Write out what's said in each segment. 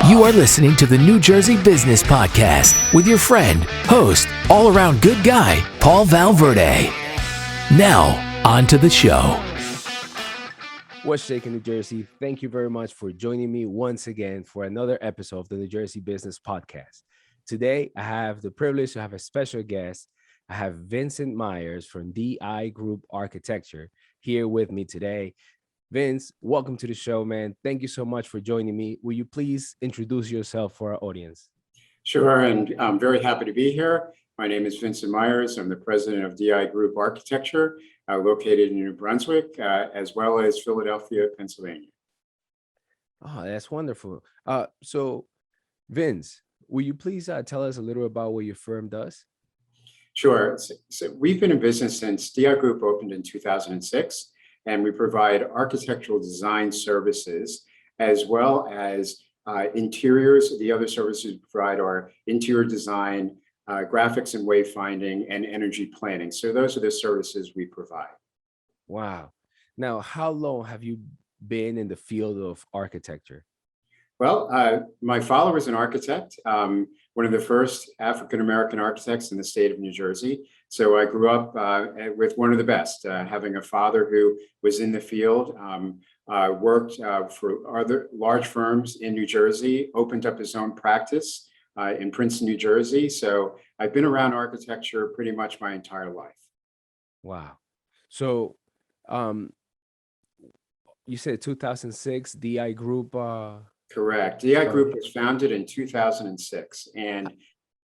You are listening to the New Jersey Business Podcast with your friend, host, all-around good guy, Paul Valverde. Now, on to the show. What's shaking, New Jersey? Thank you very much for joining me once again for another episode of the New Jersey Business Podcast. Today, I have the privilege to have a special guest. I have Vincent Myers from DIGroup Architecture here with me today. Vince, welcome to the show, man. Thank you so much for joining me. Will you please introduce yourself for our audience? Sure, and I'm very happy to be here. My name is Vincent Myers. I'm the president of DIGroup Architecture, located in New Brunswick, as well as Philadelphia, Pennsylvania. Oh, that's wonderful. So, Vince, will you please tell us a little about what your firm does? Sure. So we've been in business since DIGroup opened in 2006, and we provide architectural design services as well as interiors. The other services we provide are interior design, graphics and wayfinding, and energy planning. So those are the services we provide. Wow. Now, how long have you been in the field of architecture? Well, my father was an architect, one of the first African-American architects in the state of New Jersey. So I grew up with one of the best, having a father who was in the field, worked for other large firms in New Jersey, opened up his own practice in Princeton, New Jersey. So I've been around architecture pretty much my entire life. Wow. So you said 2006, DIGroup. Correct. DIGroup was founded in 2006. And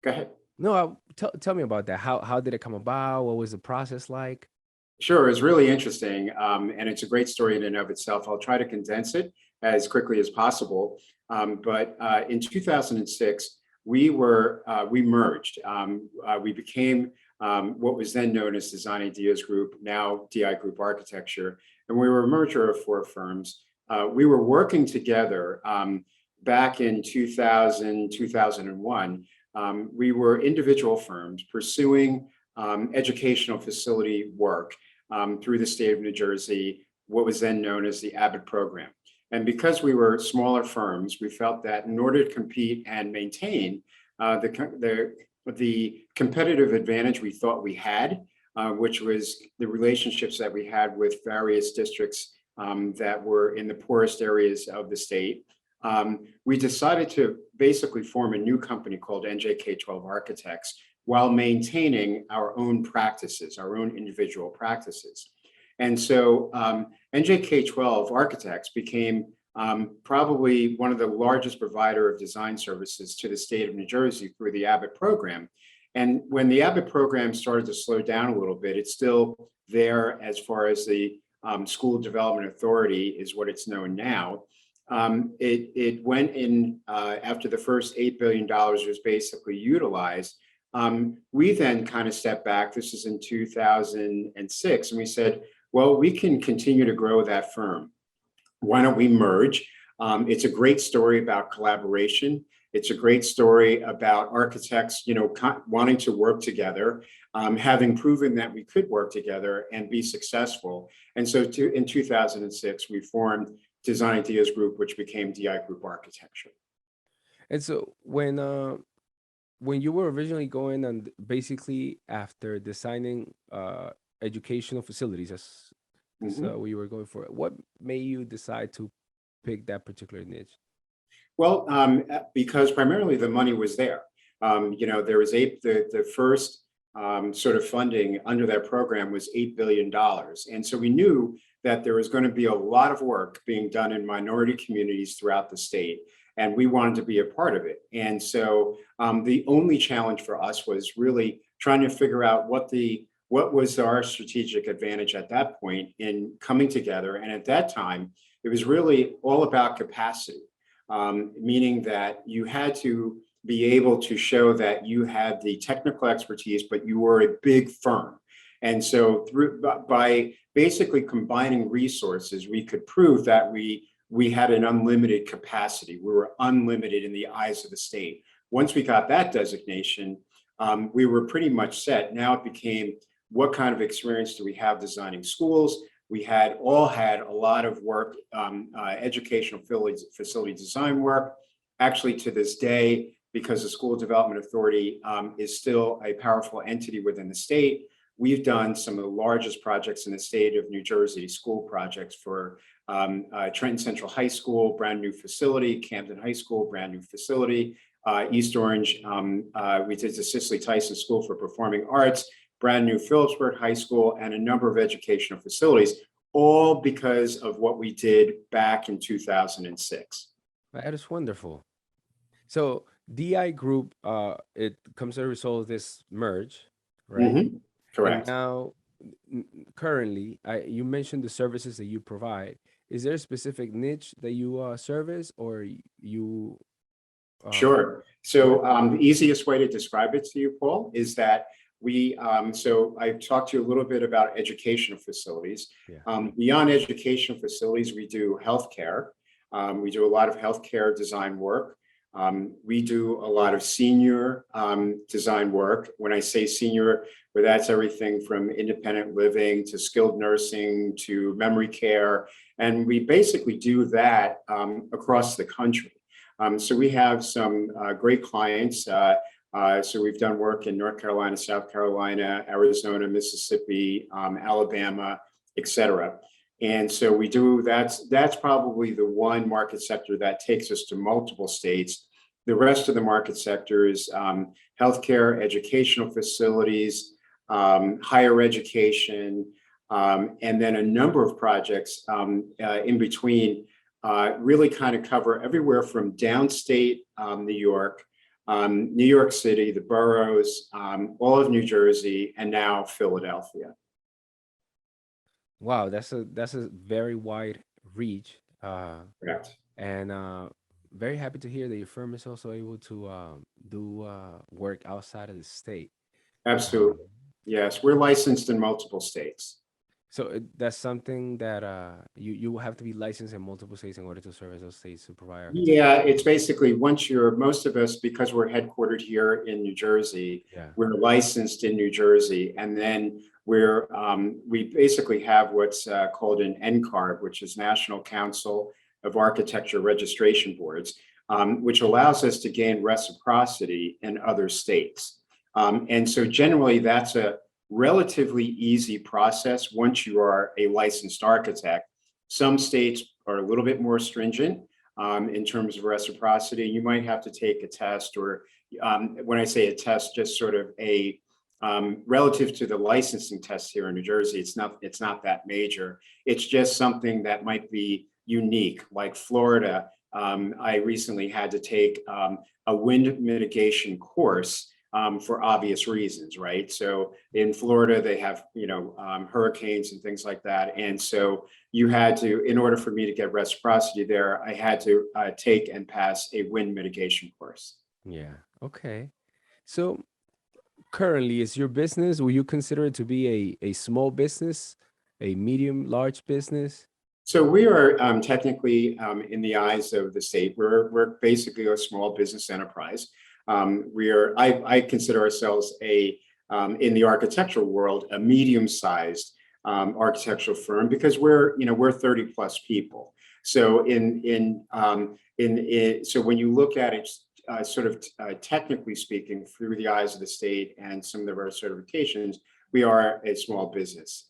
go ahead. No, tell me about that. How did it come about? What was the process like? Sure, it's really interesting, and it's a great story in and of itself. I'll try to condense it as quickly as possible. But in 2006, we merged. We became what was then known as Design Ideas Group, now DIGroup Architecture, and we were a merger of four firms. We were working together back in 2000, 2001. We were individual firms pursuing educational facility work through the state of New Jersey, what was then known as the Abbott program. And because we were smaller firms, we felt that in order to compete and maintain the competitive advantage we thought we had, which was the relationships that we had with various districts that were in the poorest areas of the state, we decided to basically form a new company called NJK-12 Architects while maintaining our own practices, our own individual practices. And so NJK-12 Architects became probably one of the largest provider of design services to the state of New Jersey through the Abbott program. And when the Abbott program started to slow down a little bit, it's still there as far as the School Development Authority is what it's known now. It went in after the first $8 billion was basically utilized. We then kind of stepped back. This is in 2006. And we said, well, we can continue to grow that firm. Why don't we merge? It's a great story about collaboration. It's a great story about architects, wanting to work together, having proven that we could work together and be successful. And so in 2006, we formed Design Ideas Group, which became DIGroup Architecture. And so when you were originally going and basically after designing educational facilities, that's what you were going for, what made you decide to pick that particular niche? Well, because primarily the money was there. There was the first sort of funding under that program was $8 billion. And so we knew that there was going to be a lot of work being done in minority communities throughout the state, and we wanted to be a part of it. And so the only challenge for us was really trying to figure out what was our strategic advantage at that point in coming together. And at that time, it was really all about capacity, meaning that you had to be able to show that you had the technical expertise, but you were a big firm. And so by basically combining resources, we could prove that we had an unlimited capacity. We were unlimited in the eyes of the state. Once we got that designation, we were pretty much set. Now it became, what kind of experience do we have designing schools? We had a lot of work, educational facility design work, actually to this day, because the School Development Authority is still a powerful entity within the state, we've done some of the largest projects in the state of New Jersey, school projects for Trenton Central High School, brand new facility, Camden High School, brand new facility, East Orange, we did the Cicely Tyson School for Performing Arts, brand new Phillipsburg High School, and a number of educational facilities, all because of what we did back in 2006. That is wonderful. So DIGroup, it comes as a result of this merge, right? Mhm. Correct. And now, currently, you mentioned the services that you provide. Is there a specific niche that you service, or you? Sure. So the easiest way to describe it to you, Paul, is that so I talked to you a little bit about educational facilities. Yeah. Beyond educational facilities, we do healthcare. We do a lot of healthcare design work. We do a lot of senior design work. When I say senior, well, that's everything from independent living to skilled nursing to memory care. And we basically do that across the country. So we have some great clients. So we've done work in North Carolina, South Carolina, Arizona, Mississippi, Alabama, et cetera. And so we do, that's probably the one market sector that takes us to multiple states. The rest of the market sectors, healthcare, educational facilities, higher education, and then a number of projects in between really kind of cover everywhere from downstate New York City, the boroughs, all of New Jersey, and now Philadelphia. Wow, that's a very wide reach. Correct. And very happy to hear that your firm is also able to do work outside of the state. Absolutely. Yes, we're licensed in multiple states. So that's something that you have to be licensed in multiple states in order to serve as those states to provide architecture. Yeah, it's basically most of us, because we're headquartered here in New Jersey, Yeah. we're licensed in New Jersey, and then we basically have what's called an NCARB, which is National Council of Architecture Registration Boards, which allows us to gain reciprocity in other states. And so generally that's a relatively easy process once you are a licensed architect. Some states are a little bit more stringent in terms of reciprocity. You might have to take a test, or when I say a test, just sort of a relative to the licensing test here in New Jersey, it's not that major. It's just something that might be unique. Like Florida, I recently had to take a wind mitigation course for obvious reasons, right? So in Florida, they have, hurricanes and things like that. And so you had to, in order for me to get reciprocity there, I had to take and pass a wind mitigation course. Yeah. Okay. So currently, is your business, will you consider it to be a small business, a medium, large business? So we are technically, in the eyes of the state, we're basically a small business enterprise. I consider ourselves in the architectural world, a medium-sized architectural firm, because we're 30 plus people. So so when you look at it technically speaking, through the eyes of the state and some of our certifications, we are a small business.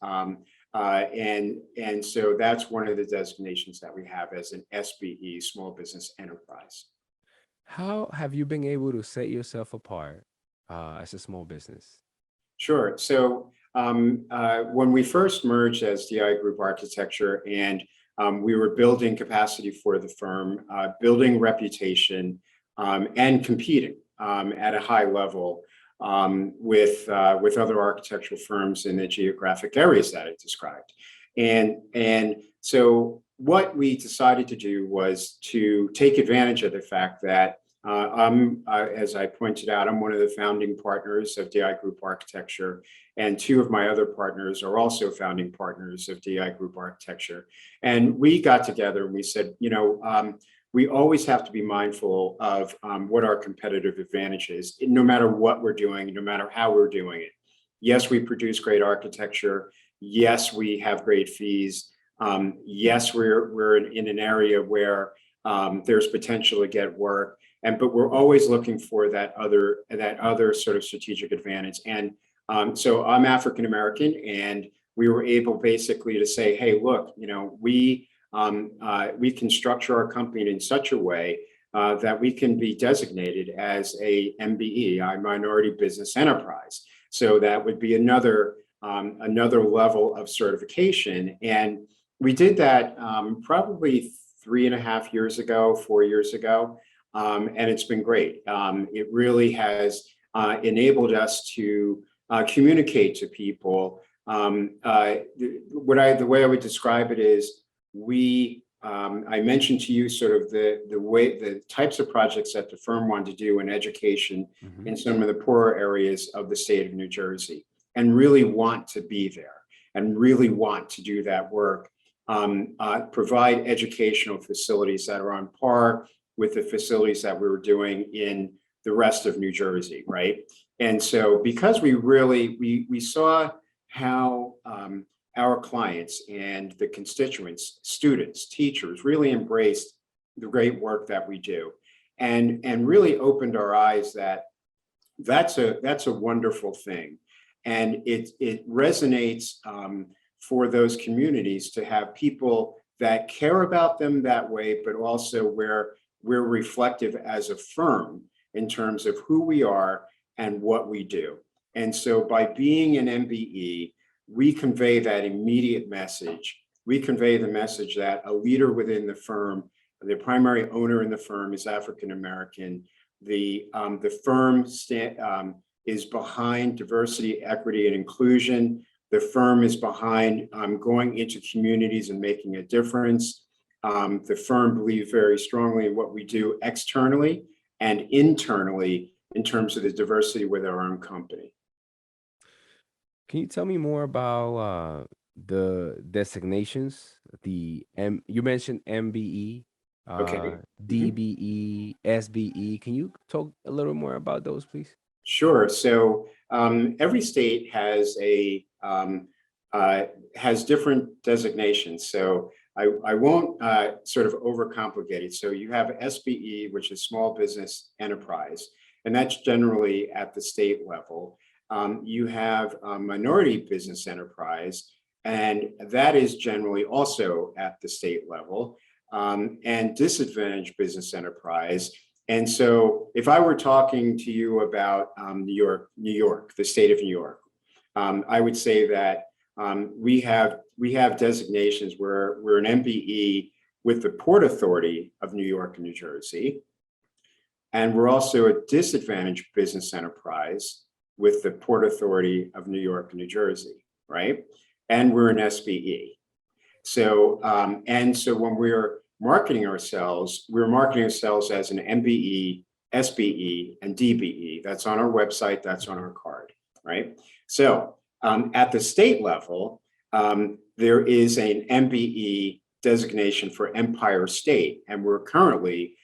And so that's one of the designations that we have as an SBE, small business enterprise. How have you been able to set yourself apart as a small business? Sure. So when we first merged as DIGroup Architecture, and we were building capacity for the firm, building reputation, and competing at a high level with other architectural firms in the geographic areas that I described. And so what we decided to do was to take advantage of the fact that as I pointed out, I'm one of the founding partners of DIGroup Architecture, and two of my other partners are also founding partners of DIGroup Architecture. And we got together and we said, we always have to be mindful of what our competitive advantage is, no matter what we're doing, no matter how we're doing it. Yes, we produce great architecture. Yes, we have great fees. Yes, we're in an area where there's potential to get work. But we're always looking for that other sort of strategic advantage. And so I'm African American, and we were able basically to say, hey, look, we can structure our company in such a way that we can be designated as a MBE, a minority business enterprise. So that would be another level of certification. And we did that probably 3.5 years ago, 4 years ago. And it's been great. It really has enabled us to communicate to people. The way I would describe it is I mentioned to you sort of the types of projects that the firm wanted to do in education in some of the poorer areas of the state of New Jersey, and really want to be there and really want to do that work. Provide educational facilities that are on par with the facilities that we were doing in the rest of New Jersey, right? And so because we saw how our clients and the constituents, students, teachers really embraced the great work that we do, and really opened our eyes that that's a wonderful thing. And it resonates for those communities to have people that care about them that way, but also where we're reflective as a firm in terms of who we are and what we do. And so by being an MBE, we convey that immediate message. We convey the message that a leader within the firm, the primary owner in the firm is African American. The firm is behind diversity, equity, and inclusion. The firm is behind going into communities and making a difference. The firm believes very strongly in what we do externally and internally in terms of the diversity with our own company. Can you tell me more about the designations? You mentioned MBE, Okay. DBE, SBE. Can you talk a little more about those, please? Sure. So every state has has different designations. So I won't sort of overcomplicate it. So you have SBE, which is small business enterprise, and that's generally at the state level. You have minority business enterprise, and that is generally also at the state level, and disadvantaged business enterprise. And so if I were talking to you about New York, the state of New York, I would say that we have designations where we're an MBE with the Port Authority of New York and New Jersey. And we're also a disadvantaged business enterprise with the Port Authority of New York and New Jersey, right? And we're an SBE. So, so when we're marketing ourselves, we're marketing ourselves as an MBE, SBE, and DBE. That's on our website, that's on our card, right? So at the state level, there is an MBE designation for Empire State, and we're currently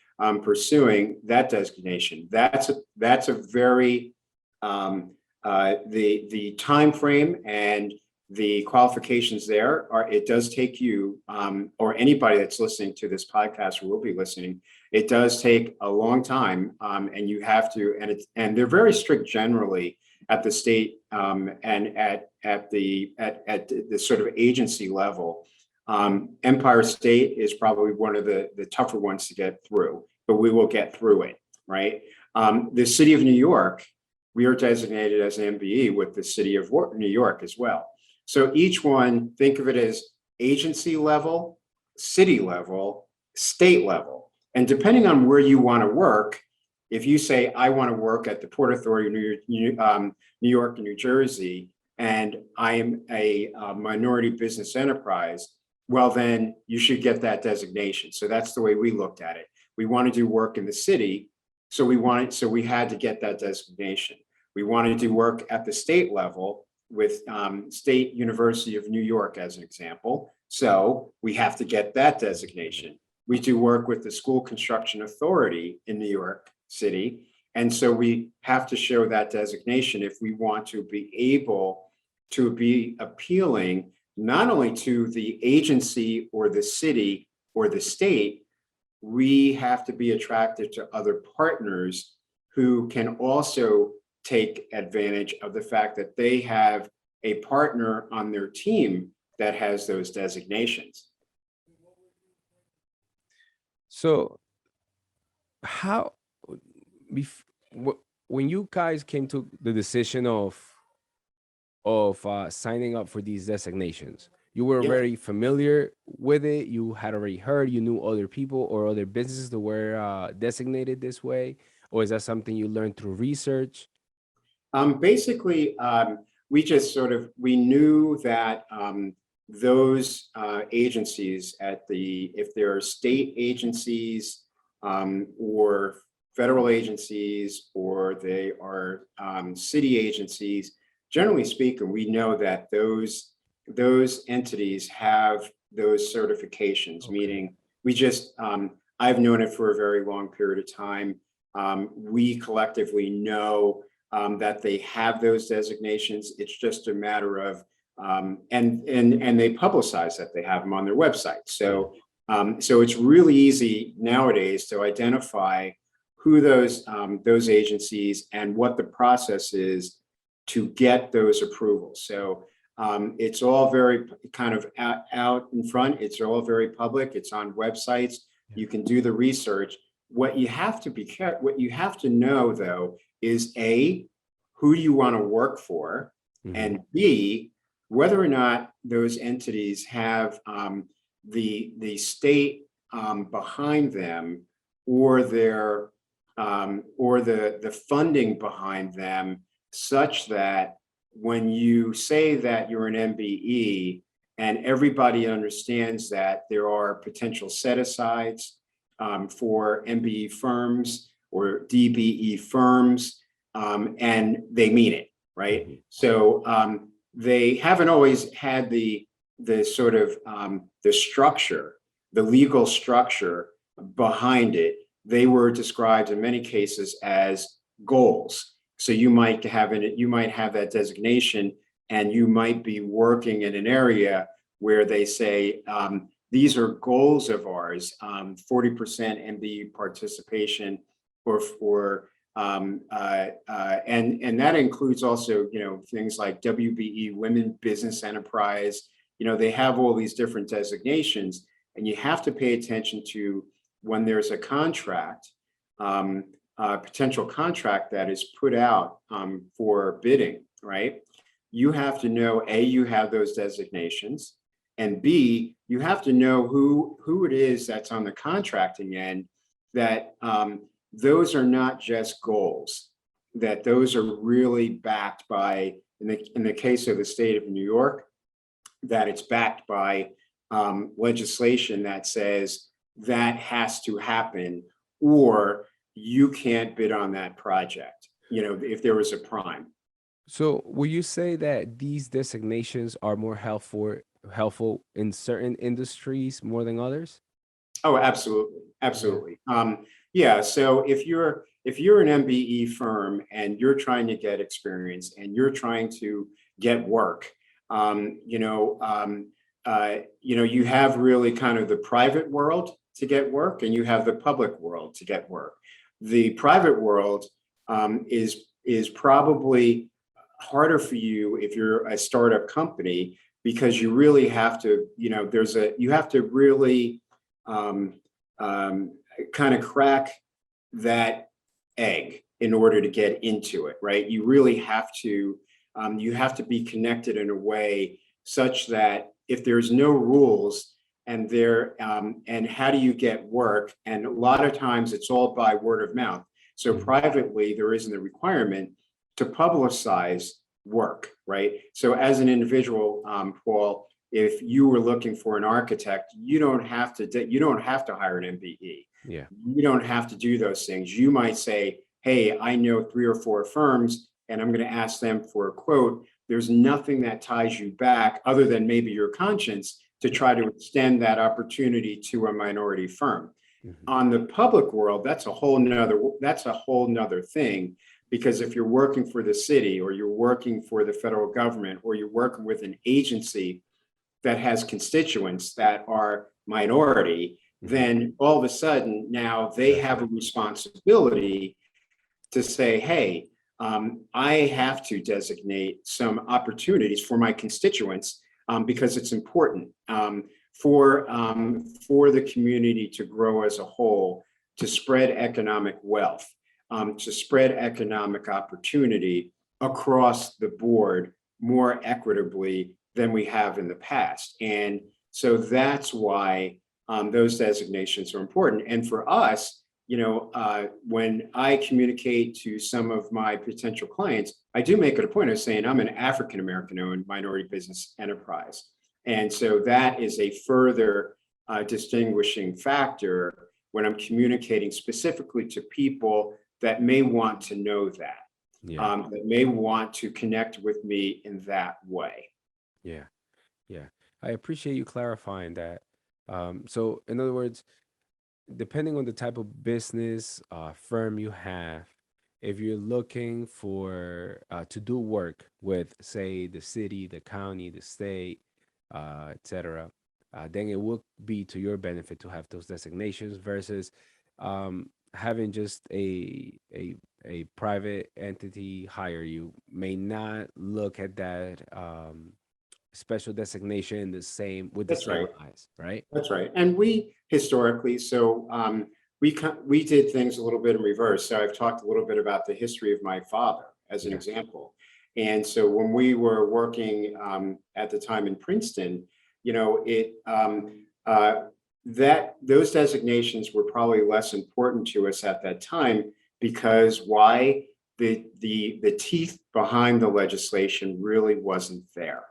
pursuing that designation. That's a very the time frame and the qualifications there are, it does take you or anybody that's listening to this podcast or will be listening, it does take a long time, and you have to, and they're very strict generally at the state and at the sort of agency level. Empire State is probably one of the tougher ones to get through, but we will get through it, right? The city of New York, we are designated as an MBE with the city of New York as well. So each one, think of it as agency level, city level, state level. And depending on where you want to work, if you say, I want to work at the Port Authority of New York and New Jersey, and I am a minority business enterprise, well, then you should get that designation. So that's the way we looked at it. We want to do work in the city, so we had to get that designation. We wanted to do work at the state level with State University of New York as an example. So we have to get that designation. We do work with the School Construction Authority in New York City. And so we have to show that designation if we want to be able to be appealing not only to the agency or the city or the state, we have to be attracted to other partners who can also take advantage of the fact that they have a partner on their team that has those designations. So how, when you guys came to the decision of signing up for these designations, you were Yeah. very familiar with it, you had already heard, you knew other people or other businesses that were designated this way, or is that something you learned through research? Basically, we just we knew that those agencies if they're state agencies or federal agencies or they are city agencies, generally speaking, we know that those entities have those certifications, Okay. meaning we just, I've known it for a very long period of time. We collectively know that they have those designations. It's just a matter of, and they publicize that they have them on their website. So, so it's really easy nowadays to identify who those agencies and what the process is to get those approvals. So it's all very kind of out in front. It's all very public. It's on websites. You can do the research. What you have to be careful, what you have to know though, is A, who you want to work for, and B, whether or not those entities have the state behind them or their or the funding behind them, such that when you say that you're an MBE and everybody understands that there are potential set-asides for MBE firms or DBE firms, and they mean it, right? So they haven't always had the sort of the structure, the legal structure behind it. They were described in many cases as goals. So you might have that designation, and you might be working in an area where they say, these are goals of ours, 40% MBE participation, and that includes also, things like WBE, Women Business Enterprise. They have all these different designations, and you have to pay attention to when there's a contract, potential contract that is put out for bidding, right? You have to know, A, you have those designations, and B, you have to know who it is that's on the contracting end, that those are not just goals, that those are really backed by, in the case of the state of New York, that it's backed by legislation that says that has to happen, or you can't bid on that project, if there was a prime. So will you say that these designations are more helpful in certain industries more than others? Oh, absolutely. Absolutely. Yeah. So if you're an MBE firm and you're trying to get experience and you're trying to get work, you have really kind of the private world to get work, and you have the public world to get work. The private world is probably harder for you if you're a startup company, because you really have to, you have to really kind of crack that egg in order to get into it, right? You really have to, be connected in a way such that if there's no rules and and how do you get work? And a lot of times it's all by word of mouth. So privately, there isn't a requirement to publicize work, right? So as an individual, Paul, if you were looking for an architect, you don't have to hire an MBE. Yeah. You don't have to do those things. You might say, hey, I know 3 or 4 firms, and I'm going to ask them for a quote. There's nothing that ties you back other than maybe your conscience to try to extend that opportunity to a minority firm. On the public world, that's a whole nother thing, because if you're working for the city, or you're working for the federal government, or you're working with an agency that has constituents that are minority, then all of a sudden now they have a responsibility to say, hey, I have to designate some opportunities for my constituents because it's important for the community to grow as a whole, to spread economic wealth, to spread economic opportunity across the board more equitably than we have in the past. And so that's why those designations are important. And for us, when I communicate to some of my potential clients, I do make it a point of saying I'm an African-American owned minority business enterprise. And so that is a further distinguishing factor when I'm communicating specifically to people that may want to know that, that may want to connect with me in that way. Yeah. Yeah. I appreciate you clarifying that. So in other words, depending on the type of business firm you have, if you're looking for to do work with, say, the city, the county, the state, etc., then it will be to your benefit to have those designations versus having just a private entity hire you may not look at that special designation the same with the That's same right. eyes, right? That's right. And we historically, we did things a little bit in reverse. So I've talked a little bit about the history of my father as an Yeah. example. And so when we were working at the time in Princeton, that those designations were probably less important to us at that time because why? The teeth behind the legislation really wasn't there.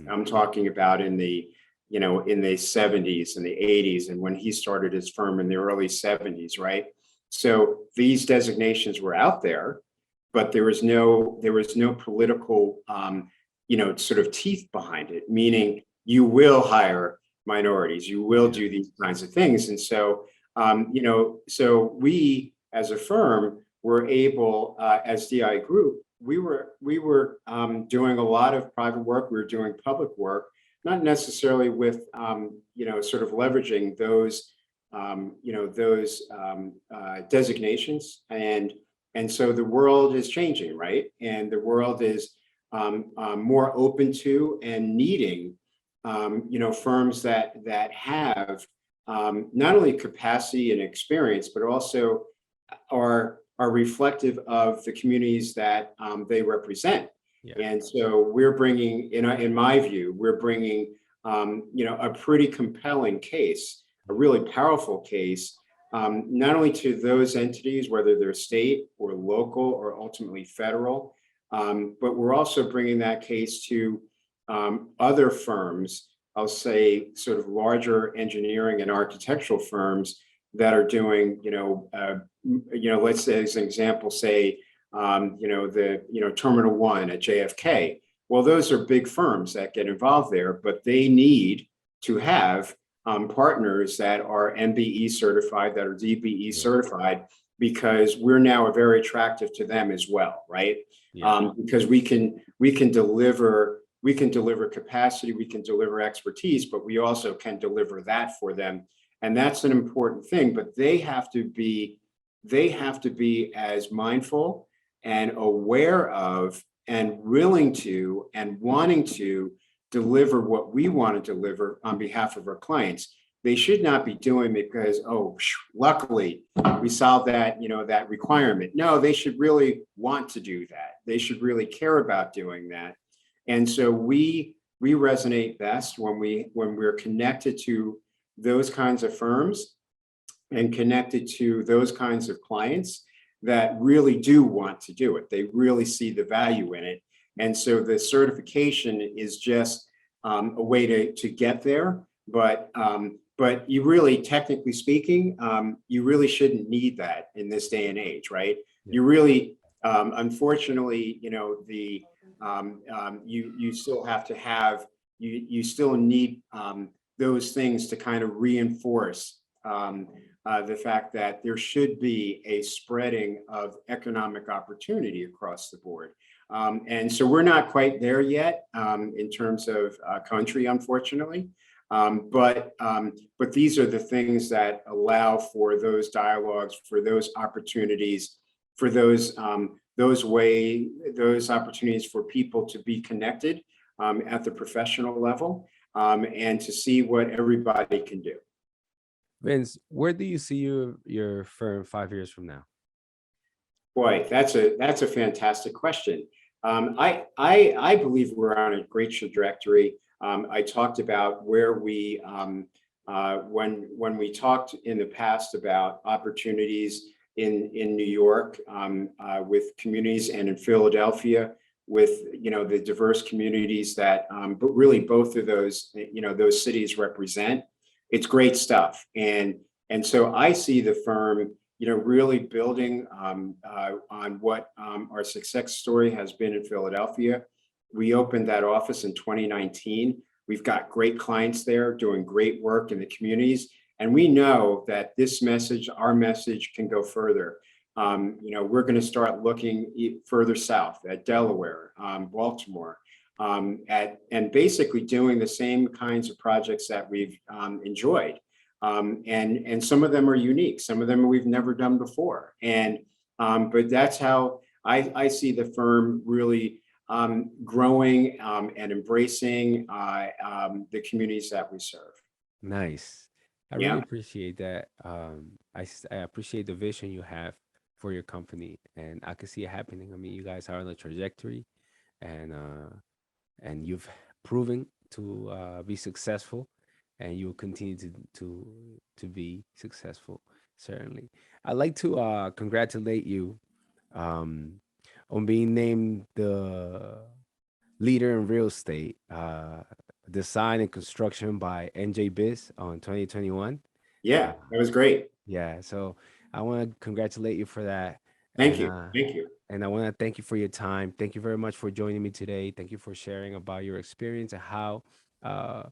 I'm talking about in the 70s and the 80s, and when he started his firm in the early 70s, right? So these designations were out there, but there was no political, sort of teeth behind it, meaning you will hire minorities, you will do these kinds of things. And so, so we as a firm were able, as DIGroup, we were doing a lot of private work. We were doing public work, not necessarily with, sort of leveraging those, designations. And so the world is changing, right? And the world is more open to and needing, firms that have not only capacity and experience, but also are reflective of the communities that they represent. Yeah. And so we're bringing, in my view, we're bringing, a pretty compelling case, a really powerful case, not only to those entities, whether they're state or local or ultimately federal, but we're also bringing that case to other firms, I'll say sort of larger engineering and architectural firms that are doing, let's say as an example, say, Terminal 1 at JFK. Well, those are big firms that get involved there, but they need to have partners that are MBE certified, that are DBE certified, because we're now very attractive to them as well, right? Yeah. Because we can deliver capacity, we can deliver expertise, but we also can deliver that for them. And that's an important thing, but they have to be as mindful and aware of and willing to and wanting to deliver what we want to deliver on behalf of our clients. They should not be doing it because, luckily we solved that, that requirement. No, they should really want to do that. They should really care about doing that. And so we resonate best when we're connected to those kinds of firms and connected to those kinds of clients that really do want to do it. They really see the value in it. And so the certification is just a way to get there. But you really, technically speaking, you really shouldn't need that in this day and age, right? Yeah. You really, unfortunately, you still have to have, you still need those things to kind of reinforce the fact that there should be a spreading of economic opportunity across the board. And so we're not quite there yet in terms of country, unfortunately. But these are the things that allow for those dialogues, for those opportunities, for those opportunities for people to be connected at the professional level, and to see what everybody can do. Vince, where do you see your firm 5 years from now? Boy, that's a fantastic question. I believe we're on a great trajectory. I talked about where we when we talked in the past about opportunities in New York with communities, and in Philadelphia with the diverse communities that but really both of those those cities represent. It's great stuff, and so I see the firm really building on what our success story has been in Philadelphia. We opened that office in 2019. We've got great clients there doing great work in the communities. And we know that this message, our message, can go further. We're going to start looking further south at Delaware, Baltimore, and basically doing the same kinds of projects that we've enjoyed. And some of them are unique. Some of them we've never done before. But that's how I see the firm really growing and embracing the communities that we serve. Nice. I Yeah. really appreciate that. I appreciate the vision you have for your company, and I can see it happening. I mean, you guys are on a trajectory, and you've proven to be successful, and you'll continue to be successful. Certainly, I'd like to congratulate you on being named the leader in real estate, design and construction by NJ Biz on 2021. Yeah, that was great. Yeah, so I want to congratulate you for that. Thank And you. Thank you. and I want to thank you for your time. Thank you very much for joining me today. Thank you for sharing about your experience and how uh,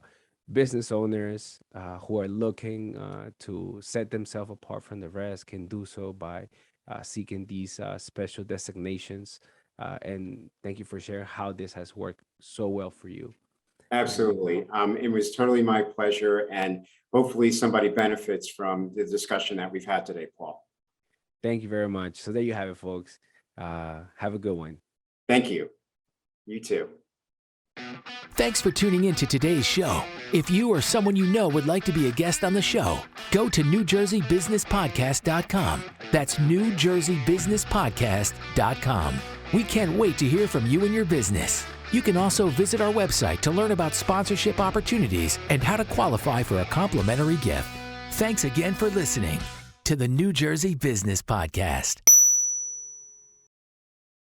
business owners who are looking to set themselves apart from the rest can do so by seeking these special designations. And thank you for sharing how this has worked so well for you. Absolutely. It was totally my pleasure, and hopefully somebody benefits from the discussion that we've had today, Paul. Thank you very much. So there you have it, folks. Have a good one. Thank you. You too. Thanks for tuning in to today's show. If you or someone you know would like to be a guest on the show, go to NewJerseyBusinessPodcast.com. That's NewJerseyBusinessPodcast.com. We can't wait to hear from you and your business. You can also visit our website to learn about sponsorship opportunities and how to qualify for a complimentary gift. Thanks again for listening to the New Jersey Business Podcast.